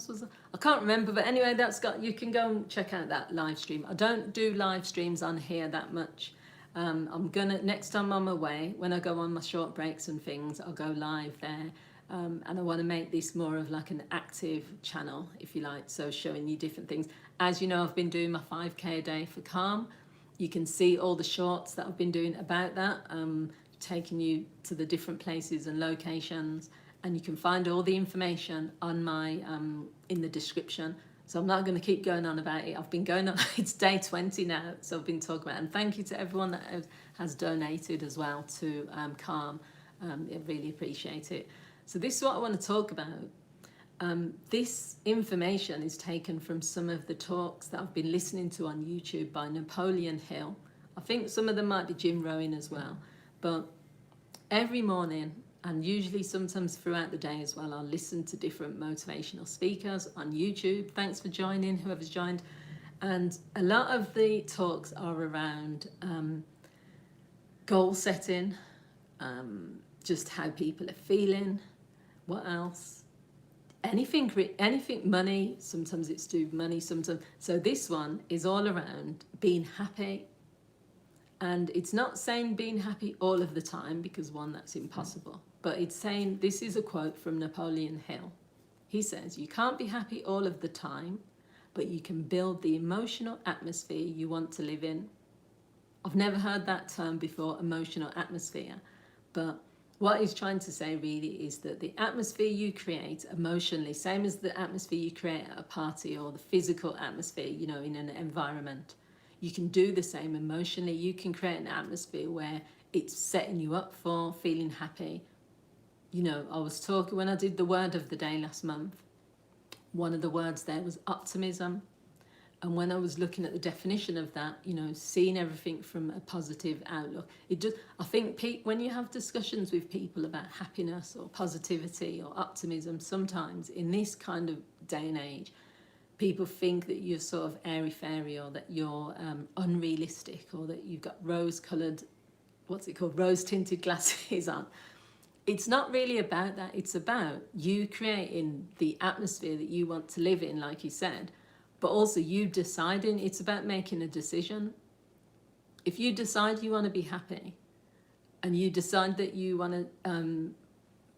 else was I can't remember, but anyway, you can go and check out that live stream. I don't do live streams on here that much. I'm gonna, next time I'm away, when I go on my short breaks and things, I'll go live there. And I want to make this more of like an active channel, if you like, so showing you different things. As you know, I've been doing my 5K a day for Calm. You can see all the shorts that I've been doing about that, taking you to the different places and locations, and you can find all the information on my in the description. So I'm not going to keep going on about it. I've been going on, it's day 20 now, so I've been talking about it. And thank you to everyone that has donated as well to Calm. I really appreciate it. So this is what I want to talk about. This information is taken from some of the talks that I've been listening to on YouTube by Napoleon Hill. I think some of them might be Jim Rohn as well. But every morning, and usually sometimes throughout the day as well, I'll listen to different motivational speakers on YouTube. Thanks for joining, whoever's joined. And a lot of the talks are around goal setting, just how people are feeling. What else? Anything, money. Sometimes it's to money, sometimes. So this one is all around being happy. And it's not saying being happy all of the time, because one, that's impossible. But it's saying, this is a quote from Napoleon Hill. He says, you can't be happy all of the time, but you can build the emotional atmosphere you want to live in. I've never heard that term before, emotional atmosphere. But what he's trying to say really is that the atmosphere you create emotionally, same as the atmosphere you create at a party or the physical atmosphere, you know, in an environment, you can do the same emotionally. You can create an atmosphere where it's setting you up for feeling happy. You know, I was talking, when I did the word of the day last month, one of the words there was optimism. And when I was looking at the definition of that, you know, seeing everything from a positive outlook, it just, I think when you have discussions with people about happiness or positivity or optimism, sometimes in this kind of day and age, people think that you're sort of airy-fairy, or that you're unrealistic, or that you've got rose-coloured, what's it called, rose-tinted glasses on. It's not really about that. It's about you creating the atmosphere that you want to live in, like you said, but also you deciding. It's about making a decision. If you decide you want to be happy, and you decide that you want to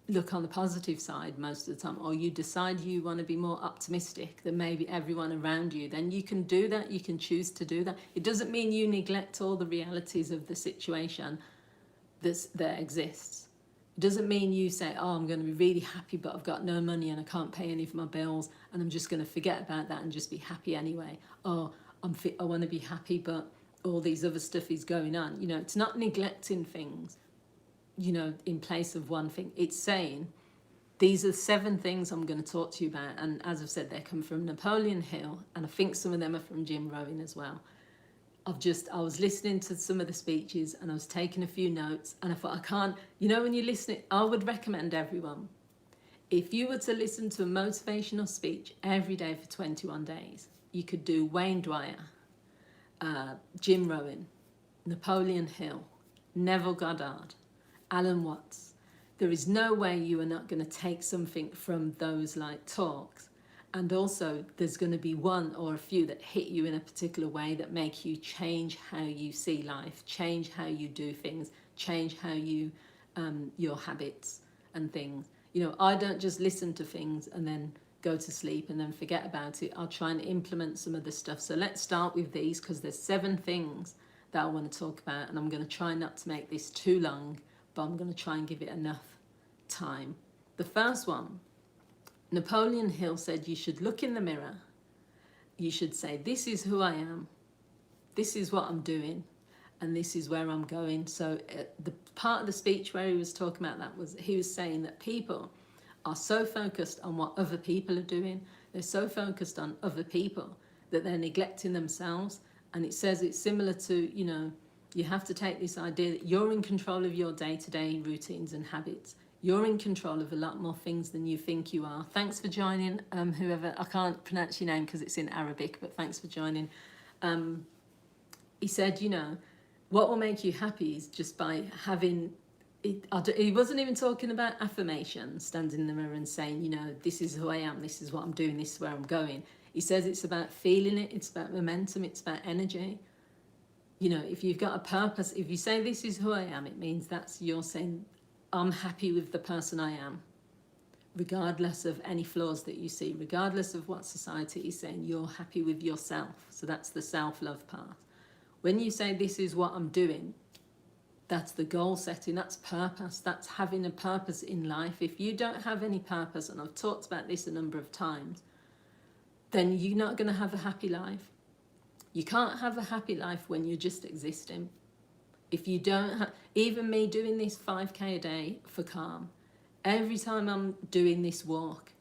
look on the positive side most of the time, or you decide you want to be more optimistic than maybe everyone around you, then you can do that. You can choose to do that. It doesn't mean you neglect all the realities of the situation that exists. It doesn't mean you say, oh, I'm going to be really happy, but I've got no money and I can't pay any of my bills, and I'm just going to forget about that and just be happy anyway. Oh, I want to be happy, but all these other stuff is going on. You know, it's not neglecting things, you know, in place of one thing. It's saying, these are 7 things I'm going to talk to you about. And as I've said, they come from Napoleon Hill, and I think some of them are from Jim Rohn as well. I was listening to some of the speeches, and I was taking a few notes, and I thought, I can't, you know, when you're listening, I would recommend everyone, if you were to listen to a motivational speech every day for 21 days, you could do Wayne Dwyer, Jim Rohn, Napoleon Hill, Neville Goddard, Alan Watts. There is no way you are not going to take something from those like talks. And also there's going to be one or a few that hit you in a particular way that make you change how you see life, change how you do things, change how you, your habits and things. You know, I don't just listen to things and then go to sleep and then forget about it. I'll try and implement some of the stuff. So let's start with these, because there's 7 things that I want to talk about, and I'm going to try not to make this too long, but I'm going to try and give it enough time. The first one, Napoleon Hill said you should look in the mirror. You should say, this is who I am. This is what I'm doing. And this is where I'm going. So the part of the speech where he was talking about that was, he was saying that people are so focused on what other people are doing. They're so focused on other people that they're neglecting themselves. And it says it's similar to, you know, you have to take this idea that you're in control of your day-to-day routines and habits. You're in control of a lot more things than you think you are. Thanks for joining, whoever, I can't pronounce your name because it's in Arabic, but thanks for joining. He said, you know, what will make you happy is just by having he wasn't even talking about affirmation, standing in the mirror and saying, you know, this is who I am, this is what I'm doing, this is where I'm going. He says it's about feeling it, it's about momentum, it's about energy. You know, if you've got a purpose, if you say this is who I am, it means you're saying, I'm happy with the person I am, regardless of any flaws that you see, regardless of what society is saying, you're happy with yourself. So that's the self-love part. When you say this is what I'm doing, that's the goal setting, that's purpose, that's having a purpose in life. If you don't have any purpose, and I've talked about this a number of times, then you're not going to have a happy life. You can't have a happy life when you're just existing. If you don't have, even me doing this 5K a day for calm, every time I'm doing this walk,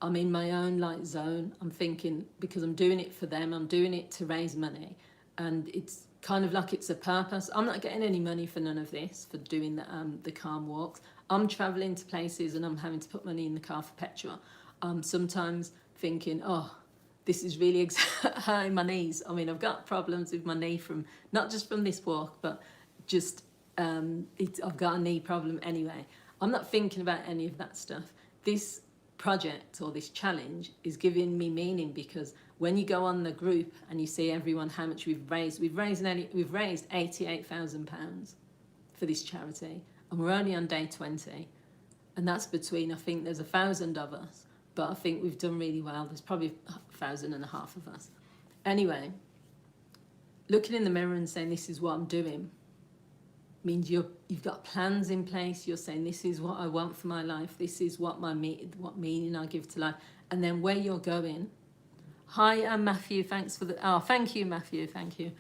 I'm in my own like zone. I'm thinking, because I'm doing it for them, I'm doing it to raise money, and it's kind of like it's a purpose. I'm not getting any money for none of this, for doing the calm walks. I'm traveling to places and I'm having to put money in the car for petrol. Sometimes thinking, oh, this is really hurting my knees. I mean, I've got problems with my knee from, not just from this walk, but just, I've got a knee problem anyway. I'm not thinking about any of that stuff. This project or this challenge is giving me meaning, because when you go on the group and you see everyone how much we've raised £88,000 for this charity, and we're only on day 20, and that's between, I think there's 1,000 of us, but I think we've done really well. There's probably 1,500 of us. Anyway, looking in the mirror and saying this is what I'm doing means you've got plans in place. You're saying this is what I want for my life, this is what meaning I give to life, and then where you're going. Hi, I'm Matthew, thanks for thank you, Matthew, thank you.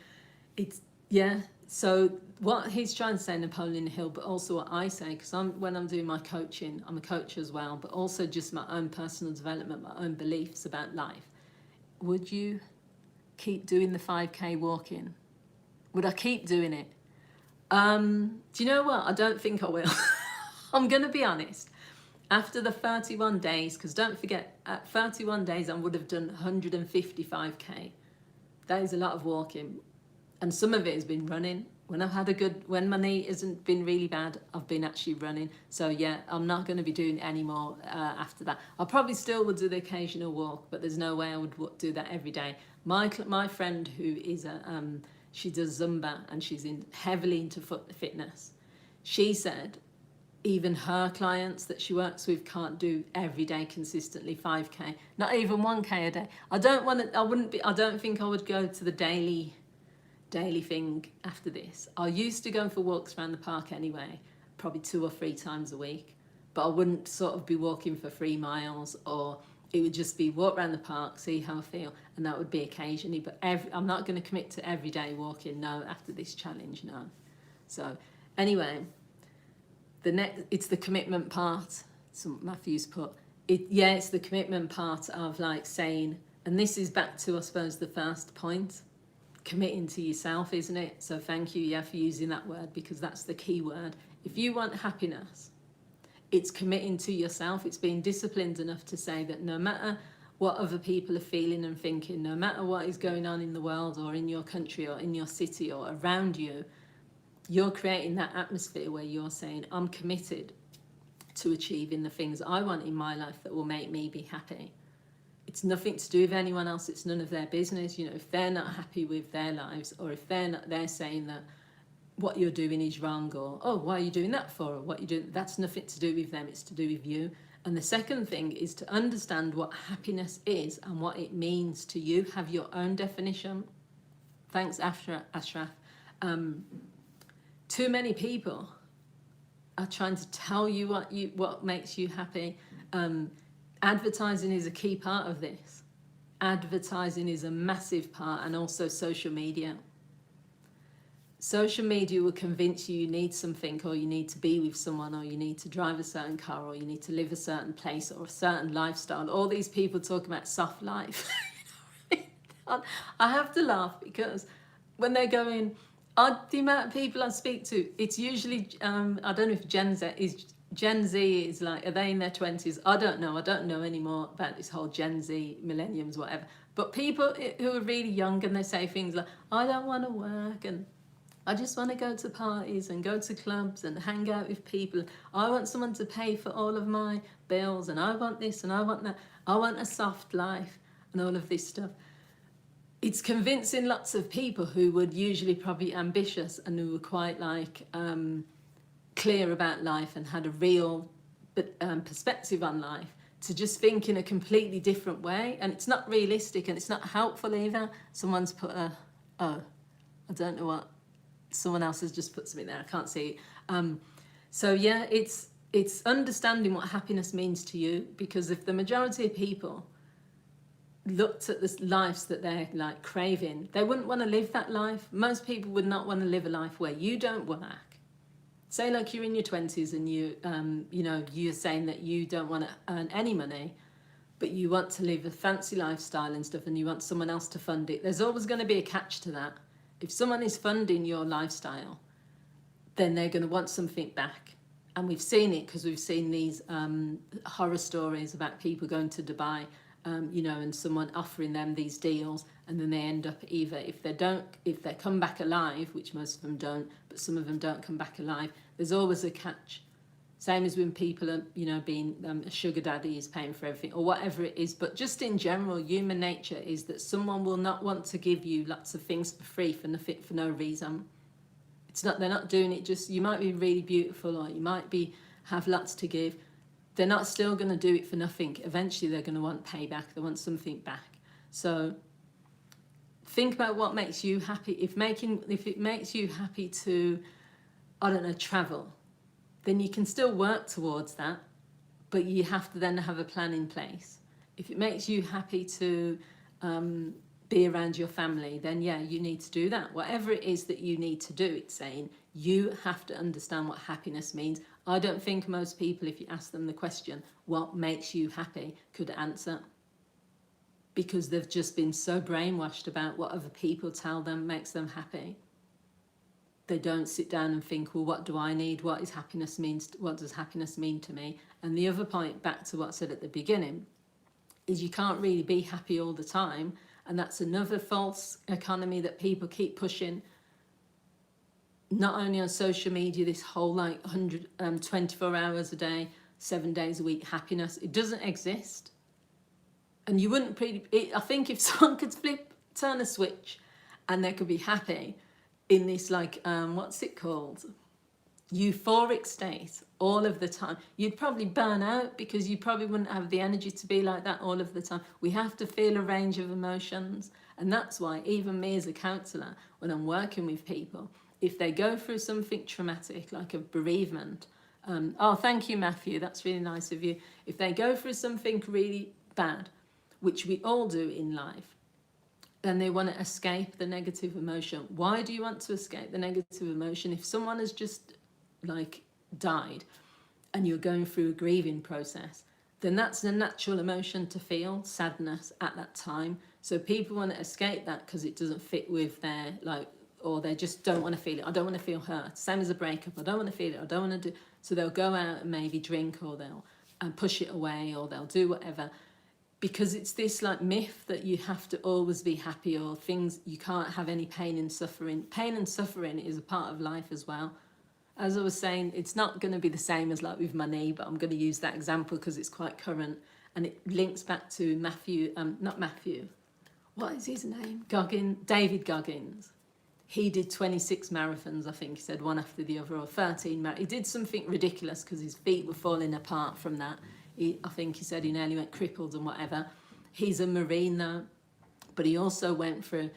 So what he's trying to say, Napoleon Hill, but also what I say, because when I'm doing my coaching, I'm a coach as well, but also just my own personal development, my own beliefs about life. Would you keep doing the 5K walking? Would I keep doing it? Do you know what? I don't think I will. I'm going to be honest. After the 31 days, because don't forget, at 31 days I would have done 155K. That is a lot of walking. And some of it has been running. When my knee hasn't been really bad, I've been actually running. So yeah, I'm not going to be doing any more after that. I probably still would do the occasional walk, but there's no way I would do that every day. My friend, who is she does Zumba, and she's heavily into fitness. She said even her clients that she works with can't do every day consistently 5K, not even 1K a day. I don't think I would go to the daily thing after this. I used to go for walks around the park anyway, probably 2 or 3 times a week, but I wouldn't sort of be walking for 3 miles, or it would just be walk around the park, see how I feel, and that would be occasionally. But I'm not going to commit to everyday walking, no, after this challenge, no. So anyway, it's the commitment part. So Matthew's put it's the commitment part of like saying, and this is back to, I suppose, the first point, committing to yourself, isn't it? So thank you, for using that word, because that's the key word. If you want happiness, it's committing to yourself. It's being disciplined enough to say that no matter what other people are feeling and thinking, no matter what is going on in the world or in your country or in your city or around you, you're creating that atmosphere where you're saying, I'm committed to achieving the things I want in my life that will make me be happy. It's nothing to do with anyone else. It's none of their business. You know, if they're not happy with their lives, or if they're saying that what you're doing is wrong, or, oh, why are you doing that for? Or what you doing? That's nothing to do with them. It's to do with you. And the second thing is to understand what happiness is and what it means to you. Have your own definition. Thanks, Ashraf. Too many people are trying to tell you what makes you happy. Advertising is a key part of this. Advertising is a massive part, and also social media. Social media will convince you need something, or you need to be with someone, or you need to drive a certain car, or you need to live a certain place, or a certain lifestyle. All these people talk about soft life. I have to laugh, because when they're going, the amount of people I speak to, it's usually, I don't know if Gen Z is like, are they in their 20s? I don't know anymore about this whole Gen Z, millenniums, whatever. But people who are really young, and they say things like, I don't want to work, and I just want to go to parties and go to clubs and hang out with people. I want someone to pay for all of my bills, and I want this and I want that. I want a soft life and all of this stuff. It's convincing lots of people who would usually probably ambitious and who were quite like clear about life and had a real perspective on life to just think in a completely different way. And it's not realistic and it's not helpful either. Someone's put I don't know what, someone else has just put something there, I can't see it. So yeah, it's understanding what happiness means to you, because if the majority of people looked at the lives that they're like craving, they wouldn't want to live that life. Most people would not want to live a life where you don't work. Say like you're in your 20s and you're saying that you don't want to earn any money, but you want to live a fancy lifestyle and stuff, and you want someone else to fund it. There's always going to be a catch to that. If someone is funding your lifestyle, then they're going to want something back. And we've seen it because we've seen these horror stories about people going to Dubai, and someone offering them these deals, and then they end up either, if they come back alive, which most of them don't, but some of them don't come back alive, there's always a catch. Same as when people are, being a sugar daddy is paying for everything or whatever it is. But just in general, human nature is that someone will not want to give you lots of things for free for no reason. It's not, they're not doing it just, you might be really beautiful or you might have lots to give. They're not still going to do it for nothing. Eventually they're going to want payback. They want something back. So think about what makes you happy. If it makes you happy to, I don't know, travel, then you can still work towards that, but you have to then have a plan in place. If it makes you happy to be around your family, then yeah, you need to do that. Whatever it is that you need to do, it's saying you have to understand what happiness means. I don't think most people, if you ask them the question, what makes you happy, could answer, because they've just been so brainwashed about what other people tell them makes them happy. They don't sit down and think, well, what do I need? What does happiness mean to me? And the other point, back to what I said at the beginning, is you can't really be happy all the time. And that's another false economy that people keep pushing, not only on social media, this whole 24 hours a day, 7 days a week happiness. It doesn't exist. And you wouldn't I think if someone could turn a switch and they could be happy in this what's it called? Euphoric state all of the time, you'd probably burn out, because you probably wouldn't have the energy to be like that all of the time. We have to feel a range of emotions. And that's why even me as a counsellor, when I'm working with people, if they go through something traumatic like a bereavement, thank you, Matthew, that's really nice of you. If they go through something really bad, which we all do in life, and they want to escape the negative emotion. Why do you want to escape the negative emotion? If someone has just died and you're going through a grieving process, then that's a natural emotion to feel, sadness at that time. So people want to escape that because it doesn't fit with their or they just don't want to feel it. I don't want to feel hurt. Same as a breakup. I don't want to feel it. I don't want to do. So they'll go out and maybe drink, or they'll push it away, or they'll do whatever. Because it's this myth that you have to always be happy, or things, you can't have any pain and suffering. Pain and suffering is a part of life as well. As I was saying, it's not going to be the same as with money, but I'm going to use that example because it's quite current, and it links back to what is his name? David Goggins. He did 26 marathons, I think he said, one after the other, or 13. He did something ridiculous because his feet were falling apart from that. I think he said he nearly went crippled and whatever. He's a Marine though, but he also went through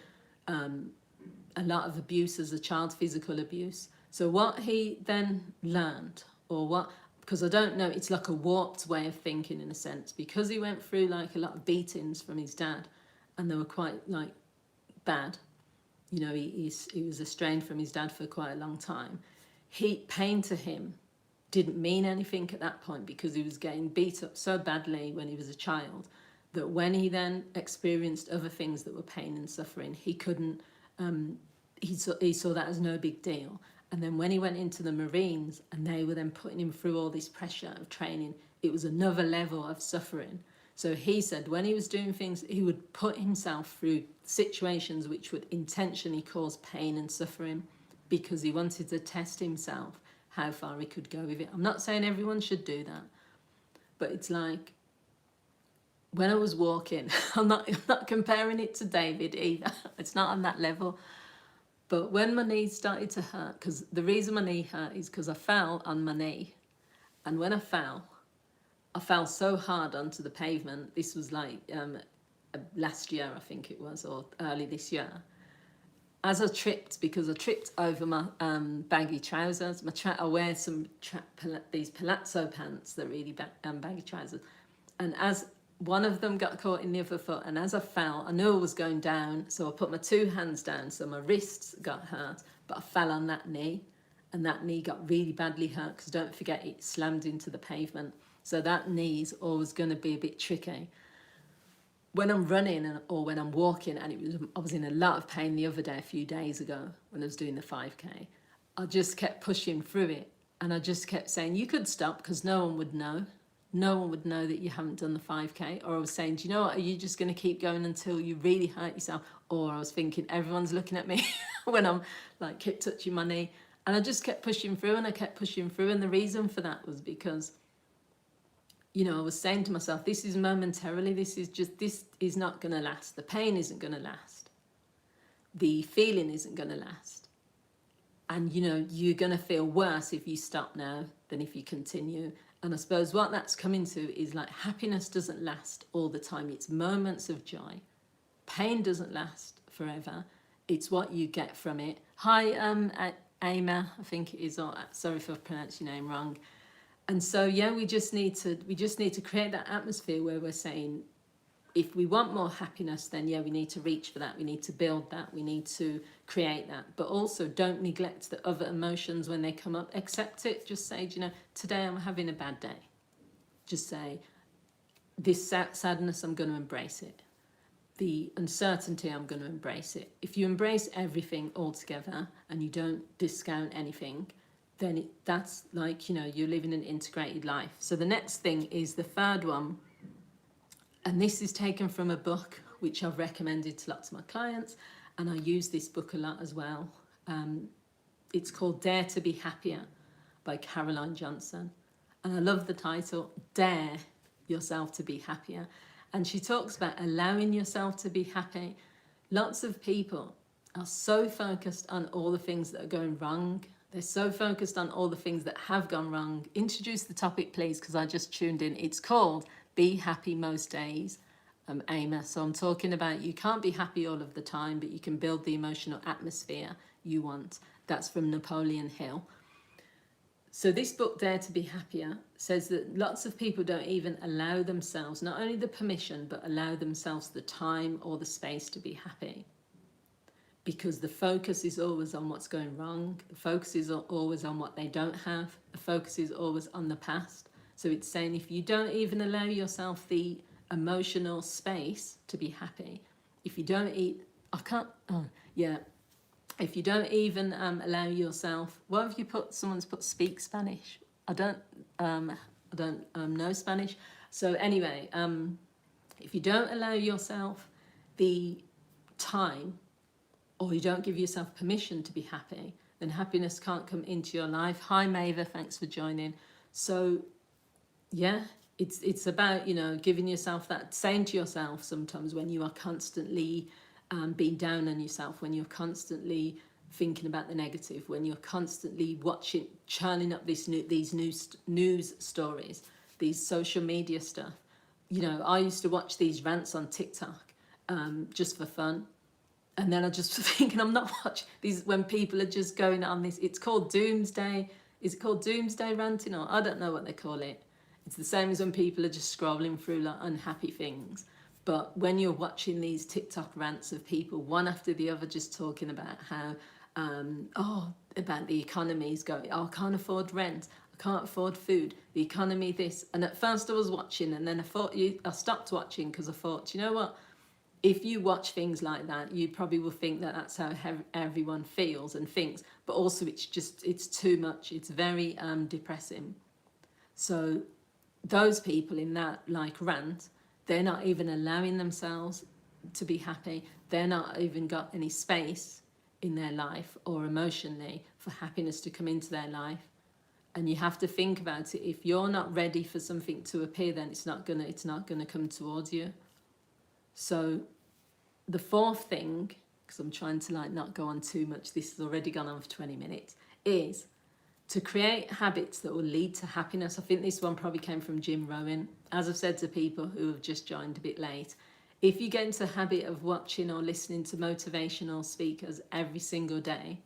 a lot of abuse as a child, physical abuse. So what he then learned, because I don't know, it's like a warped way of thinking in a sense, because he went through a lot of beatings from his dad, and they were quite bad. He was estranged from his dad for quite a long time. Pain to him didn't mean anything at that point, because he was getting beat up so badly when he was a child that when he then experienced other things that were pain and suffering, he couldn't, he saw that as no big deal. And then when he went into the Marines and they were then putting him through all this pressure of training, it was another level of suffering. So he said when he was doing things, he would put himself through situations which would intentionally cause pain and suffering, because he wanted to test himself how far he could go with it. I'm not saying everyone should do that, but it's like when I was walking, I'm not comparing it to David either. It's not on that level. But when my knee started to hurt, because the reason my knee hurt is because I fell on my knee. And when I fell so hard onto the pavement. This was like last year, I think it was, or early this year. As I tripped, because I tripped over my baggy trousers. I wear some these palazzo pants, that really baggy trousers. And as one of them got caught in the other foot, and as I fell, I knew I was going down, so I put my two hands down, so my wrists got hurt, but I fell on that knee, and that knee got really badly hurt, because don't forget it slammed into the pavement. So that knee's always going to be a bit tricky. When I'm running or when I'm walking, and I was in a lot of pain the other day, a few days ago, when I was doing the 5K, I just kept pushing through it, and I just kept saying, you could stop, because no one would know. No one would know that you haven't done the 5K. Or I was saying, do you know what, are you just going to keep going until you really hurt yourself? Or I was thinking, everyone's looking at me when I'm like, kept touching my knee. And I just kept pushing through, and I kept pushing through. And the reason for that was because, you know, I was saying to myself, this is momentarily, this is not going to last. The pain isn't going to last. The feeling isn't going to last. And, you know, you're going to feel worse if you stop now than if you continue. And I suppose what that's coming to is like happiness doesn't last all the time. It's moments of joy. Pain doesn't last forever. It's what you get from it. Hi, Ama, I think it is. Or, sorry if I've pronounced your name wrong. And so, yeah, we just need to create that atmosphere where we're saying, if we want more happiness, then yeah, we need to reach for that. We need to build that. We need to create that. But also don't neglect the other emotions when they come up. Accept it. Just say, you know, today I'm having a bad day. Just say, this sadness, I'm going to embrace it. The uncertainty, I'm going to embrace it. If you embrace everything altogether and you don't discount anything, then that's like, you know, you're living an integrated life. So the next thing is the third one. And this is taken from a book which I've recommended to lots of my clients, and I use this book a lot as well. It's called Dare to be Happier by Caroline Johnson. And I love the title, Dare Yourself to be Happier. And she talks about allowing yourself to be happy. Lots of people are so focused on all the things that are going wrong. They're so focused on all the things that have gone wrong. Introduce the topic, please, because I just tuned in. It's called Be Happy Most Days, Ama. So I'm talking about you can't be happy all of the time, but you can build the emotional atmosphere you want. That's from Napoleon Hill. So this book, Dare to be Happier, says that lots of people don't even allow themselves, not only the permission, but allow themselves the time or the space to be happy. Because the focus is always on what's going wrong. The focus is always on what they don't have. The focus is always on the past. So it's saying if you don't even allow yourself the emotional space to be happy, if you don't if you don't even allow yourself, what have you put? Someone's put speak Spanish. I don't know Spanish. So anyway, if you don't allow yourself the time, or you don't give yourself permission to be happy, then happiness can't come into your life. Hi Maeva, thanks for joining. So yeah, it's about, you know, giving yourself that, saying to yourself sometimes when you are constantly being down on yourself, when you're constantly thinking about the negative, when you're constantly churning up these news stories, these social media stuff. You know, I used to watch these rants on TikTok just for fun. And then I just was thinking, I'm not watching these when people are just going on this. It's called doomsday. Is it called doomsday ranting? Or I don't know what they call it. It's the same as when people are just scrolling through like unhappy things. But when you're watching these TikTok rants of people, one after the other, just talking about how, about the economy's going, I can't afford rent, I can't afford food, the economy this. And at first I was watching, and then I stopped watching because I thought, you know what? If you watch things like that, you probably will think that that's how everyone feels and thinks. But also it's too much. It's very depressing. So those people in that like rant, they're not even allowing themselves to be happy. They're not even got any space in their life or emotionally for happiness to come into their life. And you have to think about it. If you're not ready for something to appear, then it's not gonna come towards you. So the fourth thing, because I'm trying to like not go on too much, this has already gone on for 20 minutes, is to create habits that will lead to happiness. I think this one probably came from Jim Rohn. As I've said to people who have just joined a bit late, if you get into the habit of watching or listening to motivational speakers every single day,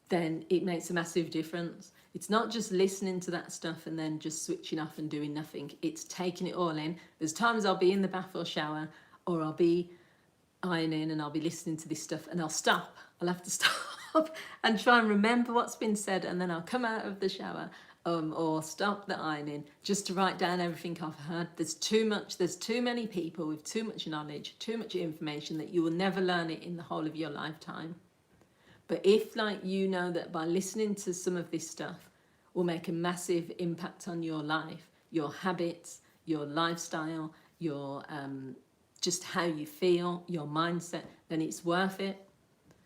then it makes a massive difference. It's not just listening to that stuff and then just switching off and doing nothing. It's taking it all in. There's times I'll be in the bath or shower, or I'll be ironing and I'll be listening to this stuff and I'll stop. I'll have to stop and try and remember what's been said, and then I'll come out of the shower or stop the ironing just to write down everything I've heard. There's too many people with too much knowledge, too much information that you will never learn it in the whole of your lifetime. But if you know that by listening to some of this stuff will make a massive impact on your life, your habits, your lifestyle, your just how you feel, your mindset, then it's worth it.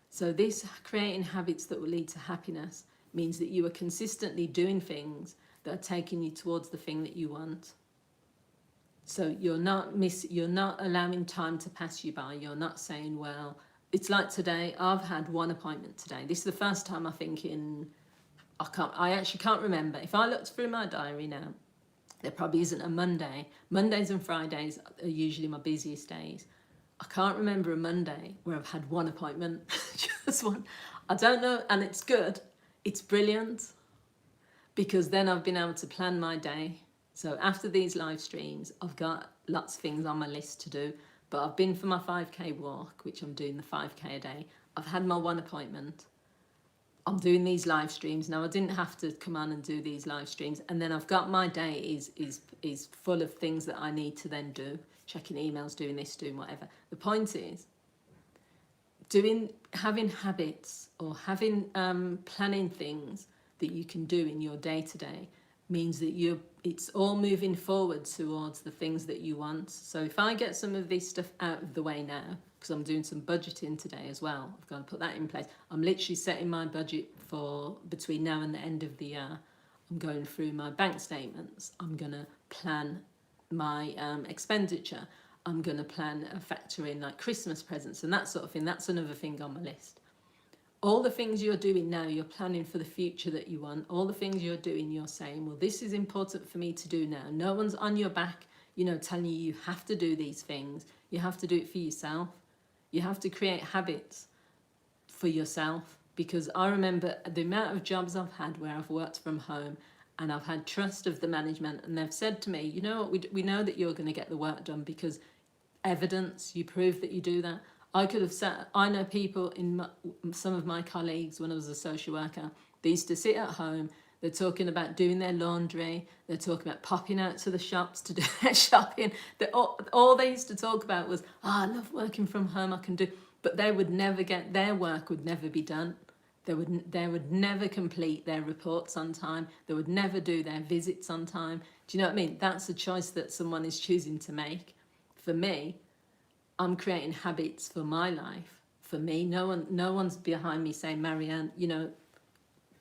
So this creating habits that will lead to happiness means that you are consistently doing things that are taking you towards the thing that you want. So you're not allowing time to pass you by. You're not saying, well, it's like today, I've had one appointment today. This is the first time I think I actually can't remember. If I looked through my diary now, there probably isn't a Monday. Mondays and Fridays are usually my busiest days. I can't remember a Monday where I've had one appointment, just one. I don't know, and it's good. It's brilliant, because then I've been able to plan my day. So after these live streams, I've got lots of things on my list to do. But I've been for my 5k walk, which I'm doing the 5k a day. I've had my one appointment. I'm doing these live streams. Now, I didn't have to come on and do these live streams. And then I've got my day is full of things that I need to then do. Checking emails, doing this, doing whatever. The point is, having habits or having planning things that you can do in your day-to-day means that it's all moving forward towards the things that you want. So if I get some of this stuff out of the way now, because I'm doing some budgeting today as well, I've got to put that in place. I'm literally setting my budget for between now and the end of the year. I'm going through my bank statements. I'm going to plan my expenditure. I'm going to plan a factor in like Christmas presents and that sort of thing. That's another thing on my list. All the things you're doing now, you're planning for the future that you want. All the things you're doing, you're saying, well, this is important for me to do now. No one's on your back, telling you have to do these things. You have to do it for yourself. You have to create habits for yourself. Because I remember the amount of jobs I've had where I've worked from home and I've had trust of the management, and they've said to me, you know what, we know that you're going to get the work done because evidence, you prove that you do that. I know people some of my colleagues when I was a social worker, they used to sit at home, they're talking about doing their laundry, they're talking about popping out to the shops to do their shopping. All they used to talk about was, I love working from home, I can do, but they would never their work would never be done. They would never complete their reports on time. They would never do their visits on time. Do you know what I mean? That's a choice that someone is choosing to make. For me, I'm creating habits for my life. For me, no one's behind me saying, Marianne,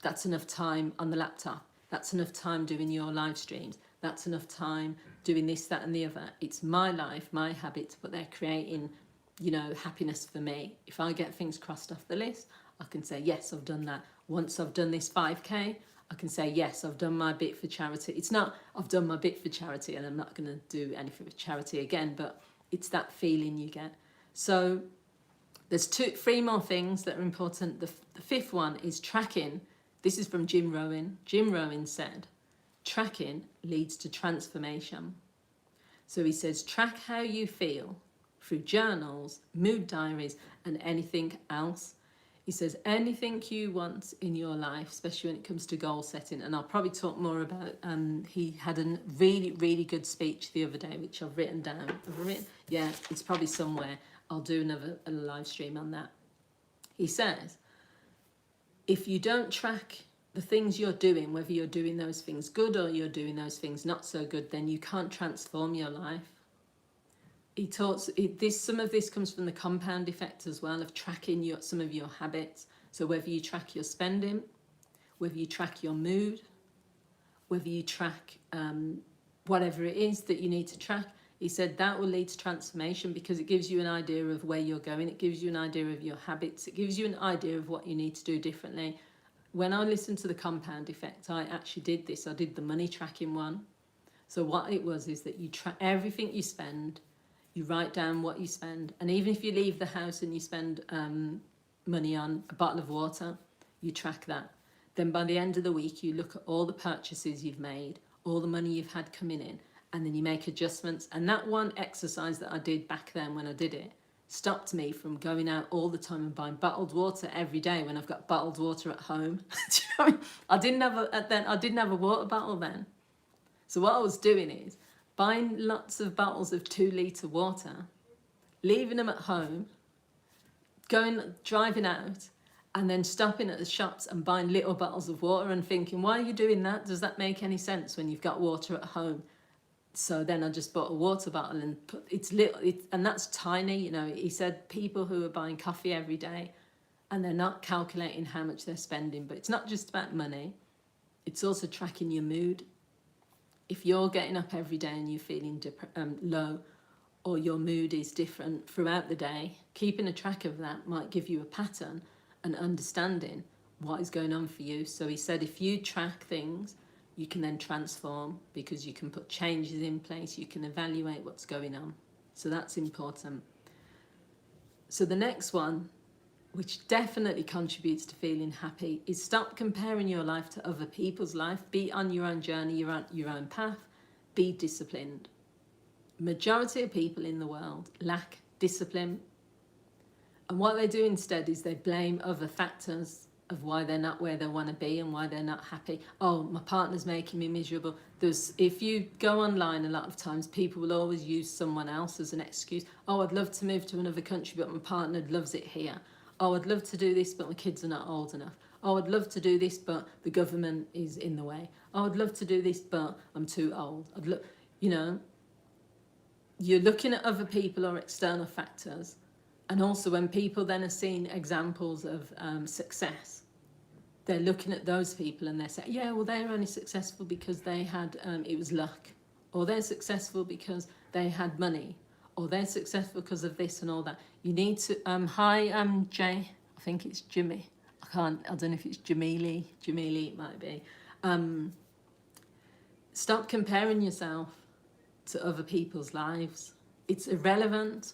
that's enough time on the laptop. That's enough time doing your live streams. That's enough time doing this, that, and the other. It's my life, my habits, but they're creating, happiness for me. If I get things crossed off the list, I can say, yes, I've done that. Once I've done this 5k, I can say, yes, I've done my bit for charity. It's not, I've done my bit for charity and I'm not going to do anything for charity again, but it's that feeling you get. So there's three more things that are important. The fifth one is tracking. This is from Jim Rohn. Jim Rohn said, tracking leads to transformation. So he says, track how you feel through journals, mood diaries, and anything else. He says, anything you want in your life, especially when it comes to goal setting, and I'll probably talk more about, he had a really, really good speech the other day, which I've written down. Yeah, it's probably somewhere. I'll do a live stream on that. He says, if you don't track the things you're doing, whether you're doing those things good or you're doing those things not so good, then you can't transform your life. he talks, some of this comes from the compound effect as well, of tracking some of your habits. So whether you track your spending, whether you track your mood, whether you track whatever it is that you need to track, he said that will lead to transformation, because it gives you an idea of where you're going, it gives you an idea of your habits, it gives you an idea of what you need to do differently. When I listened to the compound effect, I actually did this. I did the money tracking one. So what it was is that you track everything you spend, you write down what you spend, and even if you leave the house and you spend money on a bottle of water, you track that. Then by the end of the week, you look at all the purchases you've made, all the money you've had coming in, and then you make adjustments. And that one exercise that I did back then when I did it stopped me from going out all the time and buying bottled water every day when I've got bottled water at home. Do you know what I mean? I didn't have a water bottle then. So what I was doing is buying lots of bottles of 2-litre water, leaving them at home, driving out, and then stopping at the shops and buying little bottles of water and thinking, why are you doing that? Does that make any sense when you've got water at home? So then I just bought a water bottle and and that's tiny. You know, he said people who are buying coffee every day and they're not calculating how much they're spending, but it's not just about money. It's also tracking your mood. If you're getting up every day and you're feeling low, or your mood is different throughout the day, keeping a track of that might give you a pattern and understanding what is going on for you. So he said if you track things, you can then transform, because you can put changes in place, you can evaluate what's going on. So that's important. So the next one, which definitely contributes to feeling happy, is stop comparing your life to other people's life. Be on your own journey, your own path. Be disciplined. Majority of people in the world lack discipline. And what they do instead is they blame other factors of why they're not where they want to be and why they're not happy. Oh, my partner's making me miserable. If you go online a lot of times, people will always use someone else as an excuse. Oh, I'd love to move to another country, but my partner loves it here. Oh, I'd love to do this, but my kids are not old enough. Oh, I'd love to do this, but the government is in the way. Oh, I'd love to do this, but I'm too old. You're looking at other people or external factors. And also when people then are seeing examples of success, they're looking at those people and they're saying, yeah, well, they're only successful because they had, it was luck. Or they're successful because they had money. Or they're successful because of this and all that. You need to, hi, I'm Jay. I think it's Jimmy. I don't know if it's Jamili. Jamili, it might be. Stop comparing yourself to other people's lives. It's irrelevant.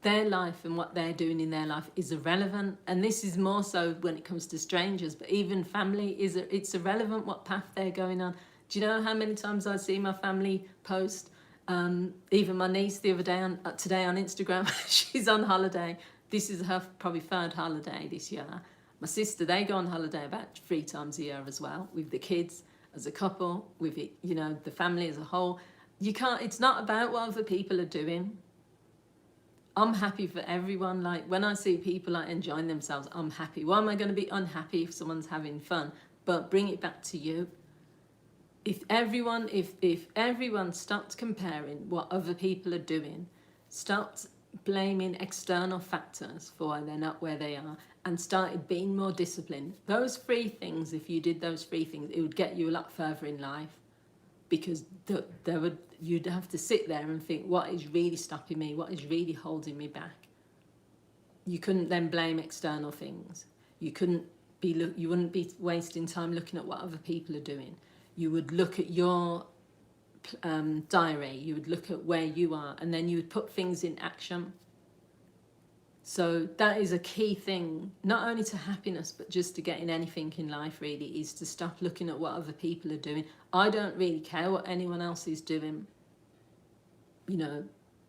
Their life and what they're doing in their life is irrelevant. And this is more so when it comes to strangers, but even family, it's irrelevant what path they're going on. Do you know how many times I see my family post? Even my niece the other day, today on Instagram, she's on holiday. This is her probably 3rd holiday this year. My sister, they go on holiday about 3 times a year as well, with the kids, as a couple, with it, the family as a whole. It's not about what other people are doing. I'm happy for everyone. Like when I see people like enjoying themselves, I'm happy. Why am I going to be unhappy if someone's having fun? But bring it back to you. If everyone stopped comparing what other people are doing, stopped blaming external factors for why they're not where they are, and started being more disciplined, those 3 things, if you did those 3 things, it would get you a lot further in life. Because you'd have to sit there and think, what is really stopping me? What is really holding me back? You couldn't then blame external things. You wouldn't be wasting time looking at what other people are doing. You would look at your diary. You would look at where you are, and then you would put things in action. So that is a key thing, not only to happiness, but just to getting anything in life really, is to stop looking at what other people are doing. I don't really care what anyone else is doing.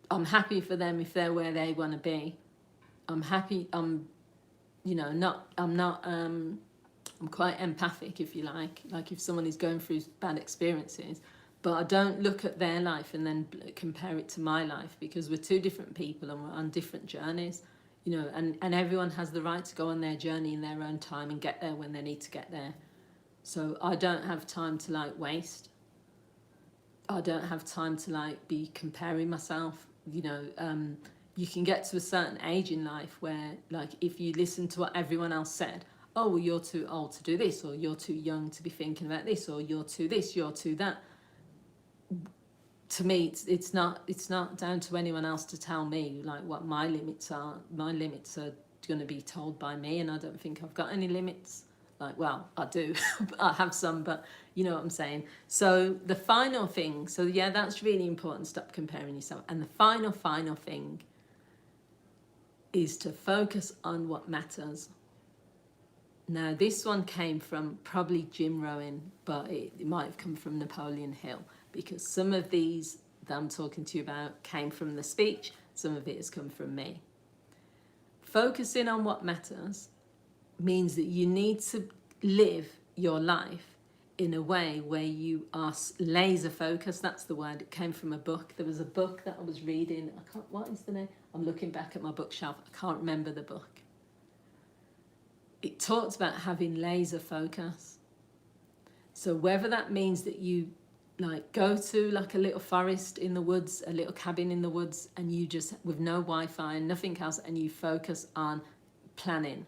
I'm happy for them if they're where they want to be. I'm happy, I'm quite empathic, if you like if someone is going through bad experiences, but I don't look at their life and then compare it to my life, because we're 2 different people and we're on different journeys. And everyone has the right to go on their journey in their own time and get there when they need to get there. So I don't have time to waste. I don't have time to like be comparing myself. You can get to a certain age in life where, like, if you listen to what everyone else said, oh, well, you're too old to do this, or you're too young to be thinking about this, or you're too this, you're too that. To me, it's not down to anyone else to tell me like what my limits are. My limits are going to be told by me, and I don't think I've got any limits. Like, well, I do. I have some, but you know what I'm saying. So the final thing, so yeah, that's really important. Stop comparing yourself. And the final thing is to focus on what matters. Now, this one came from probably Jim Rohn, but it might have come from Napoleon Hill, because some of these that I'm talking to you about came from the speech, some of it has come from me. Focusing on what matters means that you need to live your life in a way where you are laser focused. That's the word. It came from a book. There was a book that I was reading. What is the name? I'm looking back at my bookshelf. I can't remember the book. It talks about having laser focus. So whether that means that you like go to like a little forest in the woods, a little cabin in the woods, and you just, with no Wi-Fi and nothing else, and you focus on planning,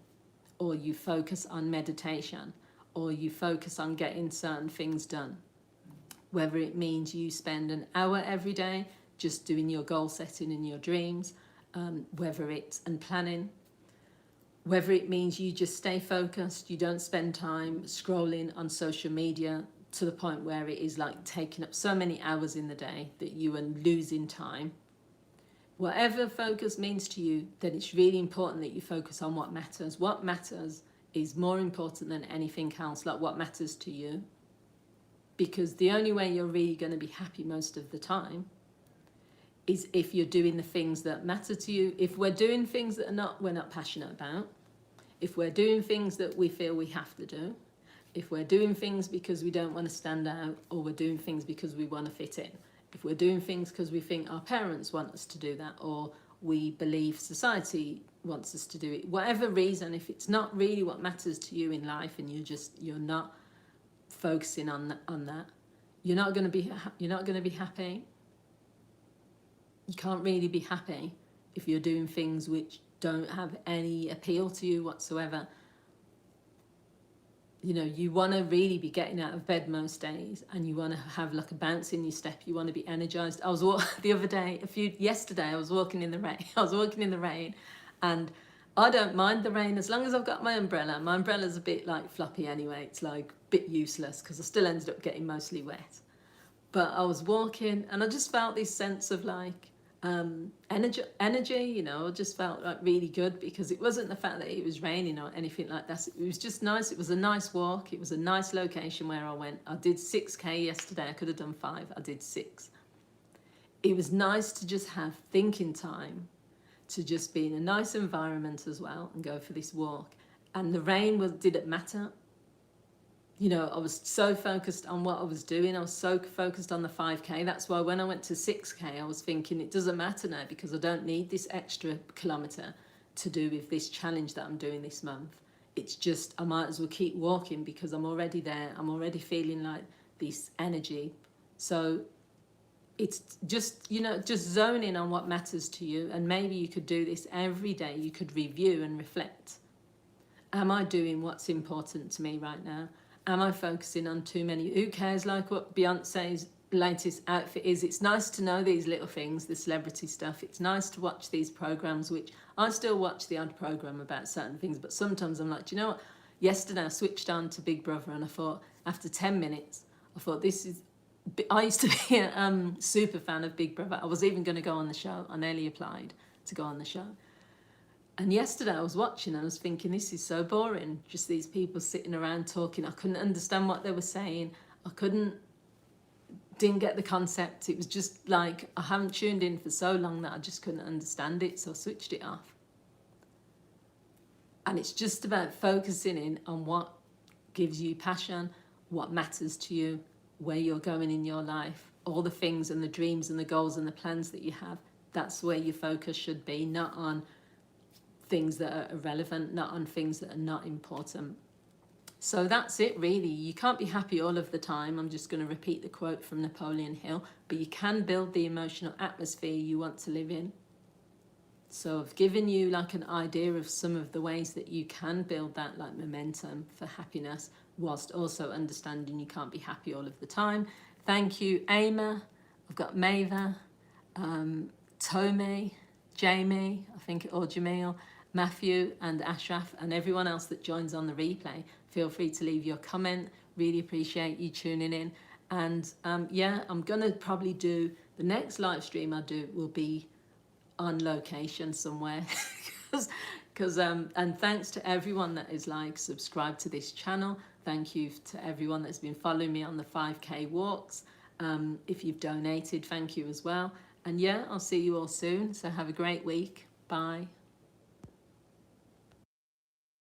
or you focus on meditation, or you focus on getting certain things done. Whether it means you spend an hour every day just doing your goal setting and your dreams, whether it's and planning, whether it means you just stay focused, you don't spend time scrolling on social media to the point where it is like taking up so many hours in the day that you are losing time. Whatever focus means to you, then it's really important that you focus on what matters. What matters is more important than anything else, like what matters to you. Because the only way you're really going to be happy most of the time is if you're doing the things that matter to you. If we're doing things that we're not passionate about, if we're doing things that we feel we have to do, if we're doing things because we don't want to stand out, or we're doing things because we want to fit in, if we're doing things because we think our parents want us to do that, or we believe society wants us to do it, whatever reason, if it's not really what matters to you in life, and you're not focusing on that, you're not going to be happy. You can't really be happy if you're doing things which don't have any appeal to you whatsoever. You want to really be getting out of bed most days, and you want to have like a bounce in your step. You want to be energized. I was yesterday I was walking in the rain. And I don't mind the rain as long as I've got my umbrella. My umbrella's a bit like floppy anyway. It's like a bit useless because I still ended up getting mostly wet. But I was walking and I just felt this sense of like energy, I just felt like really good, because it wasn't the fact that it was raining or anything like that. It was just nice. It was a nice walk. It was a nice location where I went. I did 6K yesterday. I could have done 5. I did 6. It was nice to just have thinking time, to just be in a nice environment as well and go for this walk. And the rain didn't matter. I was so focused on what I was doing. I was so focused on the 5K. That's why when I went to 6K, I was thinking it doesn't matter now, because I don't need this extra kilometre to do with this challenge that I'm doing this month. It's just, I might as well keep walking because I'm already there. I'm already feeling like this energy. So it's just, just zone in on what matters to you. And maybe you could do this every day. You could review and reflect. Am I doing what's important to me right now? Am I focusing on too many? Who cares like what Beyonce's latest outfit is? It's nice to know these little things, the celebrity stuff. It's nice to watch these programs, which I still watch the odd program about certain things. But sometimes I'm like, do you know what? Yesterday I switched on to Big Brother, and I thought, after 10 minutes, I used to be a super fan of Big Brother. I was even going to go on the show. I nearly applied to go on the show. And yesterday I was watching and I was thinking, this is so boring. Just these people sitting around talking. I couldn't understand what they were saying. Didn't get the concept. It was just like, I haven't tuned in for so long that I just couldn't understand it. So I switched it off. And it's just about focusing in on what gives you passion, what matters to you, where you're going in your life, all the things and the dreams and the goals and the plans that you have. That's where your focus should be, not on things that are irrelevant, not on things that are not important. So that's it really. You can't be happy all of the time. I'm just going to repeat the quote from Napoleon Hill, but you can build the emotional atmosphere you want to live in. So I've given you like an idea of some of the ways that you can build that like momentum for happiness, whilst also understanding you can't be happy all of the time. Thank you, Ama. I've got Mava, Tomei, Jamie, I think, or Jamil, Matthew and Ashraf, and everyone else that joins on the replay. Feel free to leave your comment. Really appreciate you tuning in. And yeah, I'm going to probably do, the next live stream I do will be on location somewhere. And thanks to everyone that is like subscribed to this channel. Thank you to everyone that's been following me on the 5K walks. If you've donated, thank you as well. And yeah, I'll see you all soon. So have a great week. Bye.